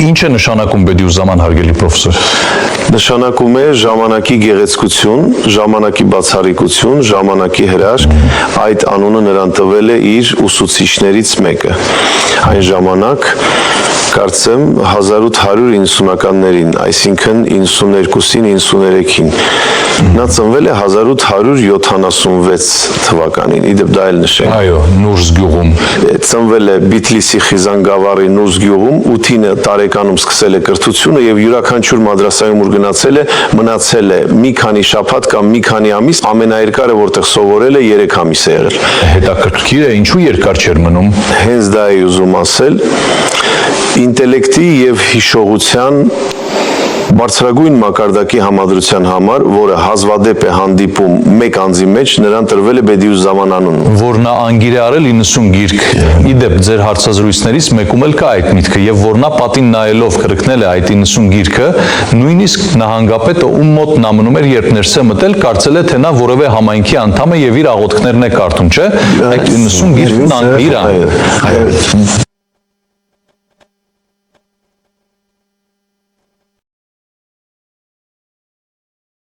Ինչ է նշանակում Բեդիուզ Զաման, հարգելի պրոֆեսոր։ Նշանակում է ժամանակի գեղեցկություն, ժամանակի բացառիկություն, ժամանակի հրաշք, այդ անունը նրան տվել է իր ուսուցիչներից մեկը։ Այն ժամանակ կարծեմ 1890-ականներին, այսինքն 92-ին, 93-ին։ Նա ծնվել է 1876 թվականին, իդեպ դա էլ նշենք։ Այո, Նուրս գյուղում։ Ծնվել է Բիթլիսի Խիզանգավառի Նուրս գյուղում, 8 տարեկանում սկսել է կրթությունը եւ յուրաքանչյուր մադրասայում ուր գնացել է, մնացել է մի քանի շաբաթ կամ մի քանի ամիս, ամենաերկարը որտեղ սովորել է 3 ամիս է եղել։ Հետաքրքիր է, ինչու երկար չէր մնում։ Հենց դա է ուզում ասել, ինտելեկտի եւ հիշողության բարձրագույն մակարդակի համադրության համար, որը հազվադեպ է հանդիպում մեկ անձի մեջ, նրան տրվել է Բեդիուզ Զաման անունը։ Որ նա անգիր է արել 90 գիրք, իդեպ ձեր հարցազրույցներից մեկում էլ կա այդ միտքը, եւ որ նա պատին նայելով կրկնել է այդ 90 գիրքը, նույնիսկ նահանգապետը ում մոտ նա մնում էր, երբ ներս է մտել, կարծել է, թե նա որևէ համայնքի անդամ է եւ իր աղոթքներն է կարդում, չէ՞։ Այդ 90 գիրքն անգիր է։